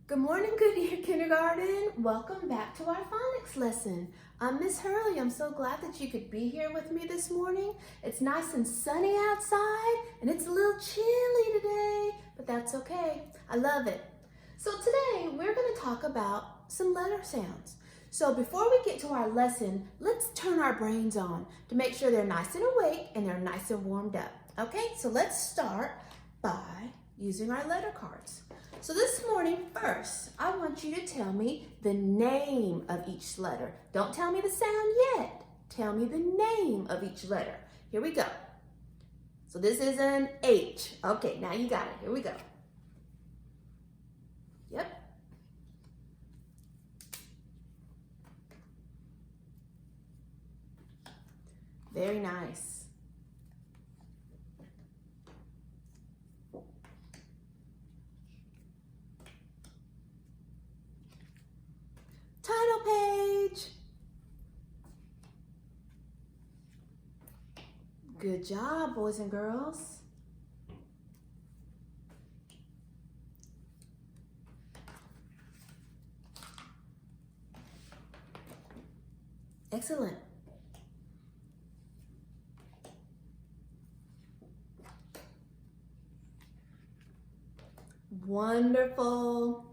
Good morning, good year kindergarten. Welcome back to our phonics lesson. I'm Miss Hurley. I'm so glad that you could be here with me this morning. It's nice and sunny outside and it's a little chilly today, but that's okay. I love it. So today we're going to talk about some letter sounds. So before we get to our lesson, let's turn our brains on to make sure they're nice and awake and they're nice and warmed up. Okay, so let's start by using our letter cards. So this morning, first, I want you to tell me the name of each letter. Don't tell me the sound yet. Tell me the name of each letter. Here we go. So this is an H. Okay, now you got it. Here we go. Yep. Very nice. Title page. Good job, boys and girls. Excellent. Wonderful.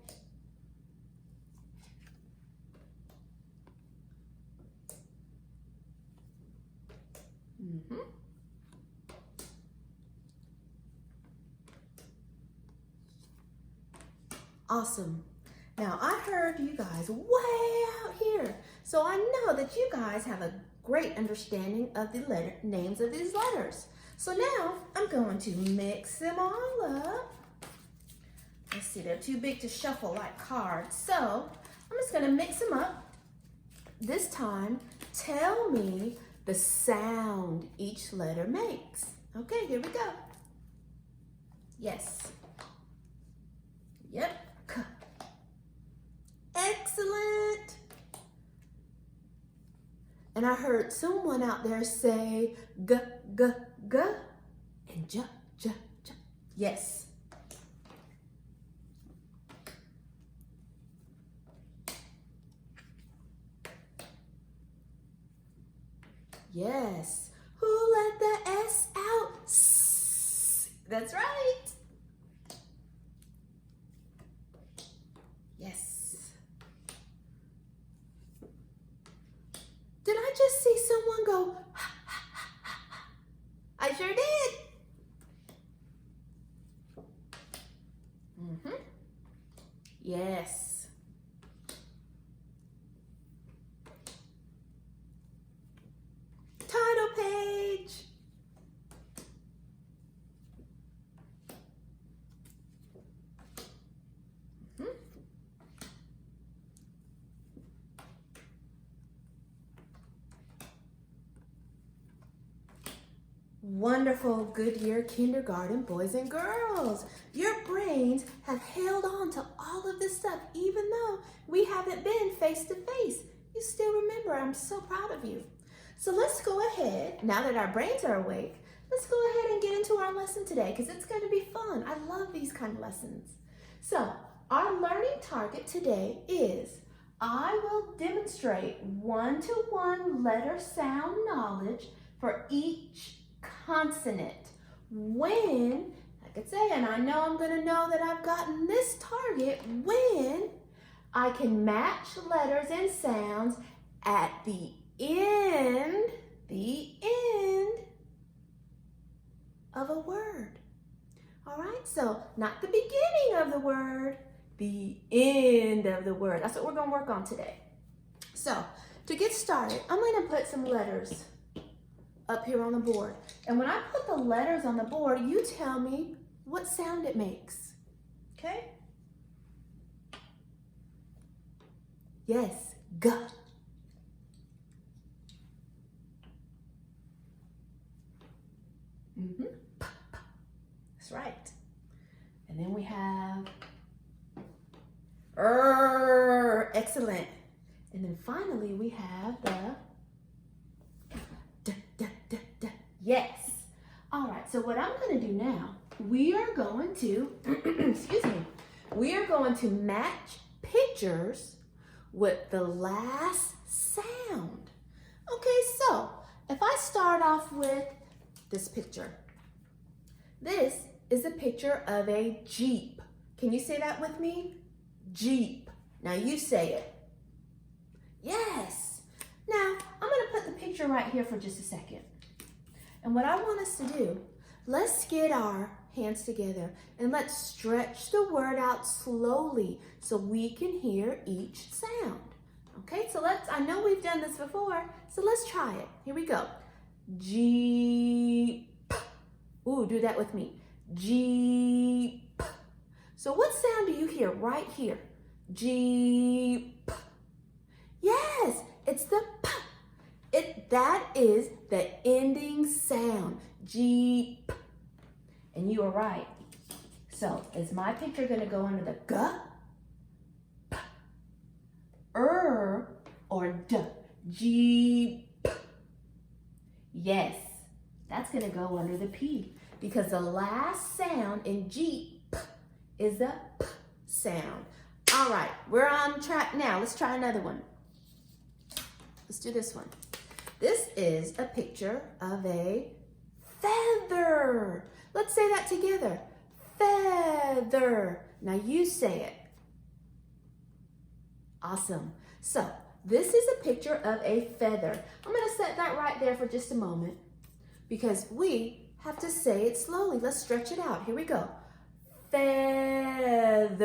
Awesome. Now I heard you guys way out here, so I know that you guys have a great understanding of the names of these letters. So now I'm going to mix them all up. Let's see, they're too big to shuffle like cards, so I'm just going to mix them up. This time, tell me the sound each letter makes. Okay, here we go. Yes. Yep. K. Excellent. And I heard someone out there say g, g, g, and j, j, j. Yes. Yes. Who let the S out? S. That's right. Yes. Did I just see someone go, ha, ha, ha, ha, ha? I sure did. Yes. Title page. Wonderful Goodyear kindergarten boys and girls. Your brains have held on to all of this stuff even though we haven't been face to face. You still remember. I'm so proud of you. So let's go ahead, now that our brains are awake, let's go ahead and get into our lesson today because it's going to be fun. I love these kind of lessons. So our learning target today is I will demonstrate one-to-one letter sound knowledge for each consonant. When, like I say, and I know I'm going to know that I've gotten this target when I can match letters and sounds at the end of a word. All right, so not the beginning of the word, the end of the word. That's what we're going to work on today. So to get started, I'm going to put some letters up here on the board. And when I put the letters on the board, you tell me what sound it makes. Okay? Yes, G. That's right. And then we have excellent. And then finally we have the yes. All right, so what I'm going to do now, we are going to, excuse me, We are going to match pictures with the last sound. Okay, so if I start off with this picture. This is a picture of a Jeep. Can you say that with me? Jeep. Now you say it. Yes. Now, I'm going to put the picture right here for just a second. And what I want us to do, let's get our hands together and let's stretch the word out slowly so we can hear each sound. Okay, so I know we've done this before, so let's try it. Here we go. Jeep. Ooh, do that with me. Jeep. So what sound do you hear right here? Jeep. Yes, it's the P. That is the ending sound. Jeep. And you are right. So is my picture going to go under the G, P, or D? Jeep. Yes, that's going to go under the P because the last sound in Jeep is the P sound. All right, we're on track now. Let's try another one. Let's do this one. This is a picture of a feather. Let's say that together. Feather. Now you say it. Awesome. So this is a picture of a feather. I'm going to set that right there for just a moment because we have to say it slowly. Let's stretch it out. Here we go. Feather.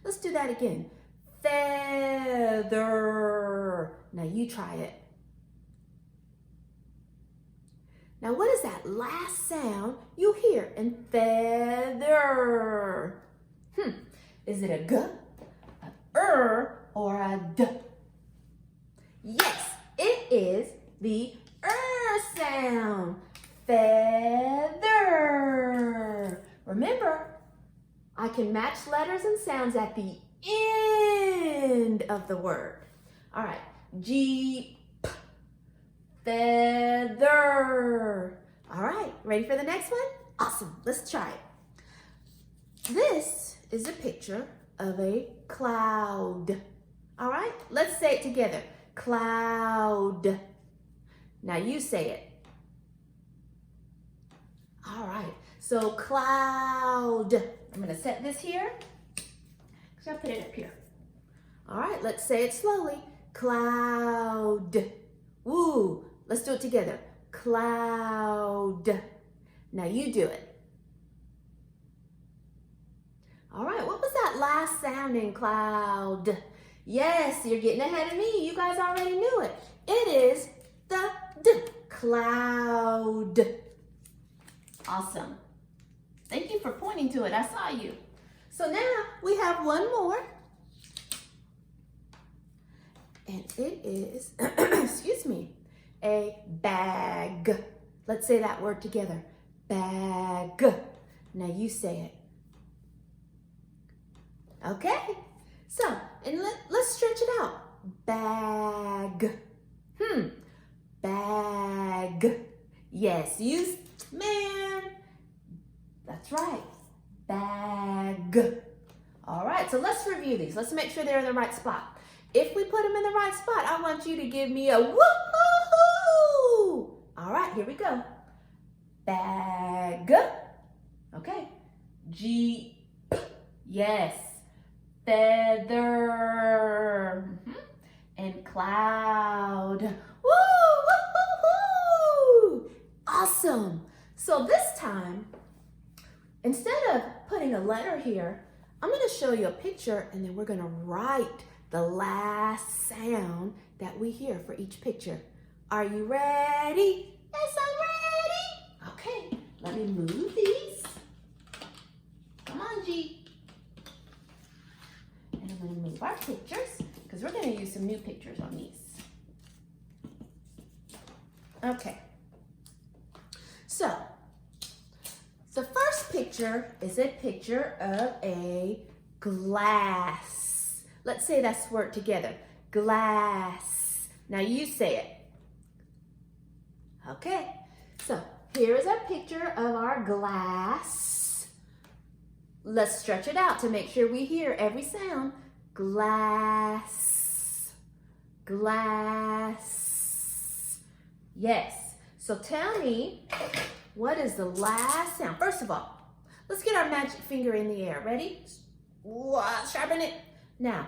Let's do that again. Feather. Now you try it. Now what is that last sound you hear in feather? Is it a G, a or a D? Yes, it is the sound. Feather. Remember, I can match letters and sounds at the end of the word. All right, Jeep, feather. All right, ready for the next one? Awesome, let's try it. This is a picture of a cloud. All right, let's say it together. Cloud. Now you say it. All right, so cloud. I'm gonna set this here. So I'll put it up here. All right, let's say it slowly. Cloud. Woo, let's do it together. Cloud. Now you do it. All right, what was that last sound in cloud? Yes, you're getting ahead of me. You guys already knew it. It is the D. Cloud. Awesome. Thank you for pointing to it. I saw you. So now we have one more. And it is, excuse me, a bag. Let's say that word together. Bag. Now you say it. Okay. So, and let's stretch it out. Bag. Bag. Yes, man. That's right. Bag. All right, so let's review these. Let's make sure they're in the right spot. If we put them in the right spot, I want you to give me a woo-hoo-hoo. All right, here we go. Bag. Okay. Jeep. Yes. Feather. And cloud. Woo, woo, woo, woo. Awesome. So this time, instead of putting a letter here, I'm going to show you a picture and then we're going to write the last sound that we hear for each picture. Are you ready? Yes, I'm ready. Okay, let me move these. Come on, G. And I'm going to move our pictures because we're going to use some new pictures on these. Okay. So, the first picture is a picture of a glass. Let's say that word together. Glass. Now you say it. Okay. So, here is a picture of our glass. Let's stretch it out to make sure we hear every sound. Glass, glass. Yes. So tell me, what is the last sound? First of all, let's get our magic finger in the air. Ready? Sharpen it. Now,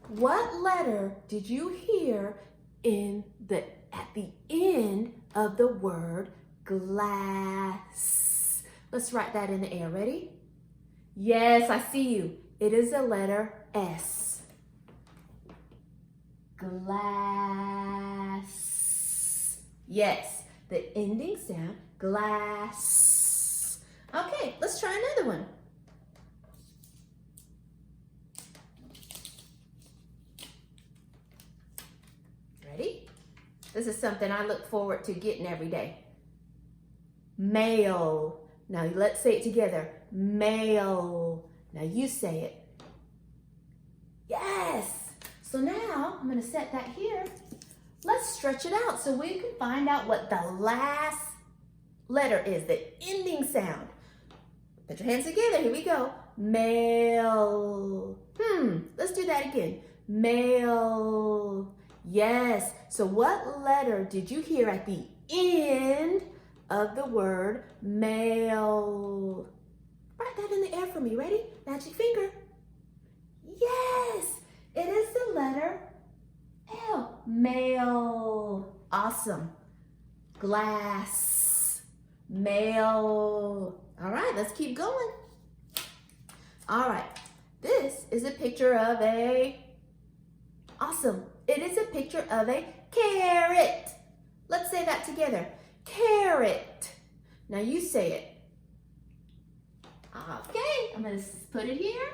what letter did you hear at the end of the word glass? Let's write that in the air. Ready? Yes, I see you. It is the letter S. Glass. Yes, the ending sound, glass. Okay, let's try another one. Ready? This is something I look forward to getting every day. Mail. Now let's say it together. Mail. Now you say it. Yes. So now I'm going to set that here. Let's stretch it out so we can find out what the last letter is, the ending sound. Put your hands together. Here we go. Mail. Let's do that again. Mail. Yes. So what letter did you hear at the end of the word mail? Write that in the air for me. Ready? Magic finger. Yes. It is the letter L. Mail. Awesome. Glass. Mail. All right, let's keep going. All right. This is a picture of awesome. It is a picture of a carrot. Let's say that together. Carrot. Now you say it. Okay, I'm going to put it here.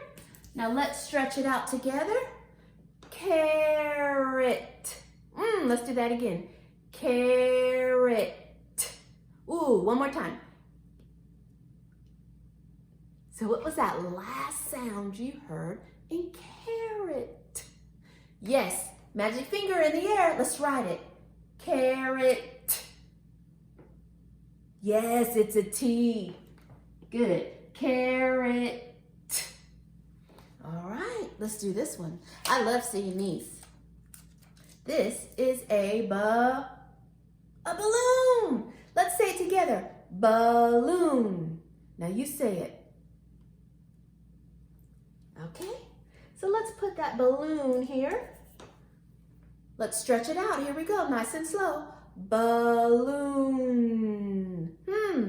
Now let's stretch it out together. Carrot. Let's do that again. Carrot. Ooh, one more time. So what was that last sound you heard in carrot? Yes, magic finger in the air. Let's write it. Carrot. Yes, it's a T. Good. Carrot. All right, let's do this one. I love seeing these. This is a balloon. Let's say it together. Balloon. Now you say it. Okay, so let's put that balloon here. Let's stretch it out. Here we go, nice and slow. Balloon.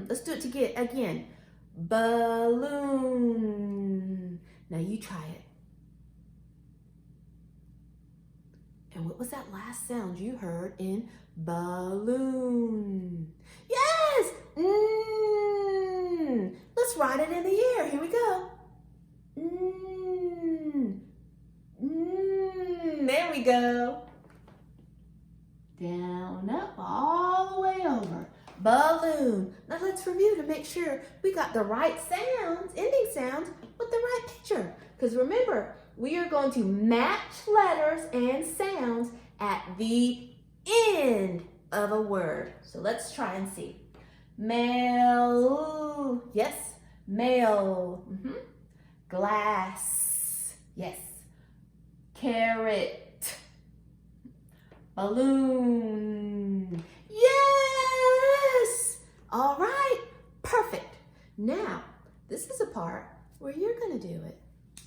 Let's do it again. Balloon. Now you try it. And what was that last sound you heard in balloon? Yes! Let's write it in the air. Here we go. There we go. Down, up, all the way over. Balloon. Now let's review to make sure we got the right sounds, ending sounds, with the right picture. Because remember, we are going to match letters and sounds at the end of a word. So let's try and see. Mail. Yes. Mail. Glass. Yes. Carrot. Balloon. Yes! All right, perfect. Now, this is a part where you're gonna do it.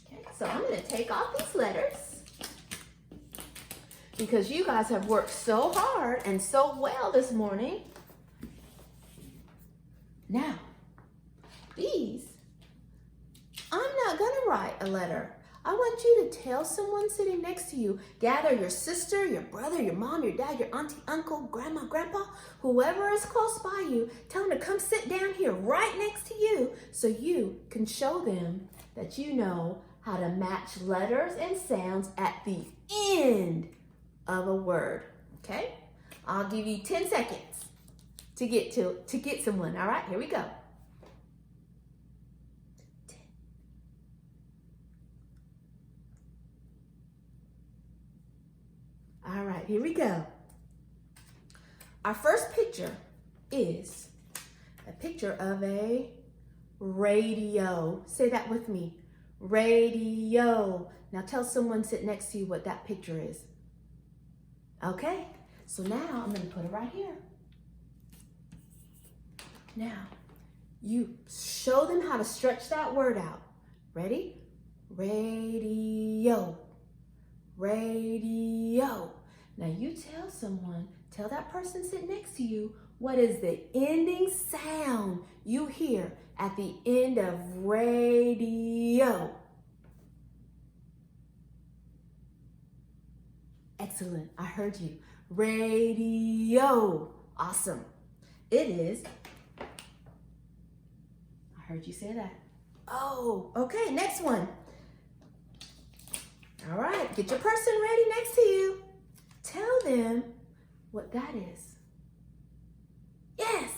Okay, so I'm gonna take off these letters because you guys have worked so hard and so well this morning. Now, these, I'm not gonna write a letter. I want you to tell someone sitting next to you, gather your sister, your brother, your mom, your dad, your auntie, uncle, grandma, grandpa, whoever is close by you, tell them to come sit down here right next to you so you can show them that you know how to match letters and sounds at the end of a word, okay? I'll give you 10 seconds to get someone, all right? Here we go. All right, here we go. Our first picture is a picture of a radio. Say that with me. Radio. Now tell someone sitting next to you what that picture is. Okay, so now I'm going to put it right here. Now, you show them how to stretch that word out. Ready? Radio. Radio. Now you tell that person sitting next to you, what is the ending sound you hear at the end of radio? Excellent, I heard you. Radio. Awesome. It is, I heard you say that. Oh, okay, next one. All right, get your person ready next to you. Tell them what that is. Yes,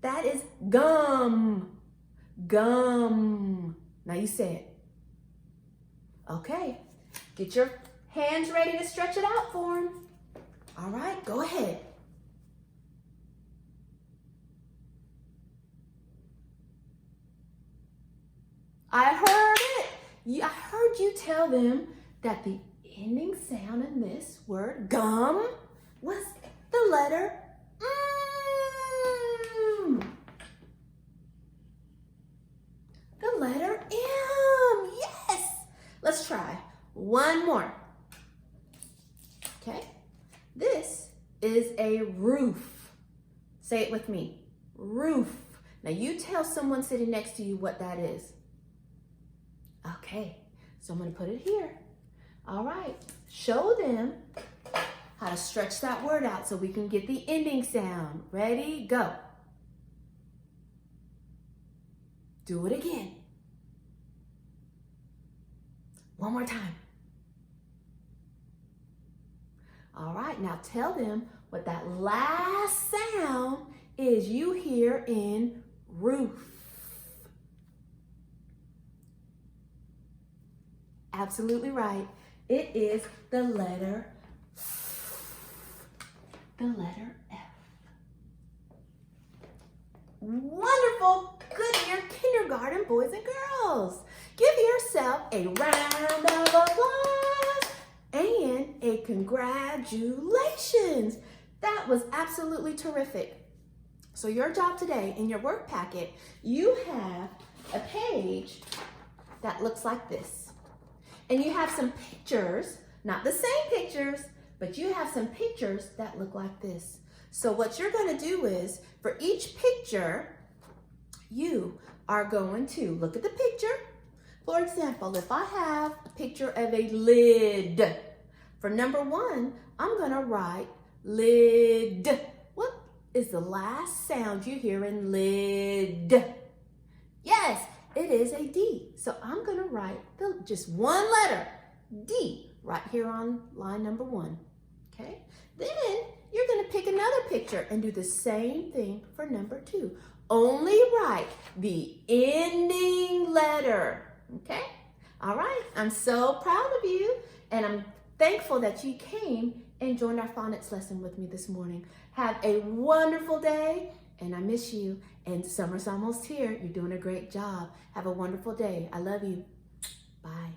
that is gum. Gum. Now you say it. Okay, get your hands ready to stretch it out for them. All right, go ahead. I heard it. I heard you tell them that the ending sound in this word, gum, was the letter M. The letter M. Yes. Let's try one more. Okay. This is a roof. Say it with me. Roof. Now you tell someone sitting next to you what that is. Okay, so I'm going to put it here. All right, show them how to stretch that word out so we can get the ending sound. Ready, go. Do it again. One more time. All right, now tell them what that last sound is you hear in roof. Absolutely right. It is the letter F. Wonderful. Good year, kindergarten boys and girls. Give yourself a round of applause and a congratulations. That was absolutely terrific. So your job today in your work packet, you have a page that looks like this. And you have some pictures, not the same pictures, but you have some pictures that look like this. So what you're going to do is, for each picture, you are going to look at the picture. For example, if I have a picture of a lid, for number 1, I'm going to write lid. What is the last sound you hear in lid? Yes, it is a D. So I'm going to write just one letter, D, right here on line number 1. Okay? Then you're going to pick another picture and do the same thing for number 2. Only write the ending letter. Okay? All right. I'm so proud of you, and I'm thankful that you came and joined our phonics lesson with me this morning. Have a wonderful day, and I miss you. And summer's almost here. You're doing a great job. Have a wonderful day. I love you. Bye.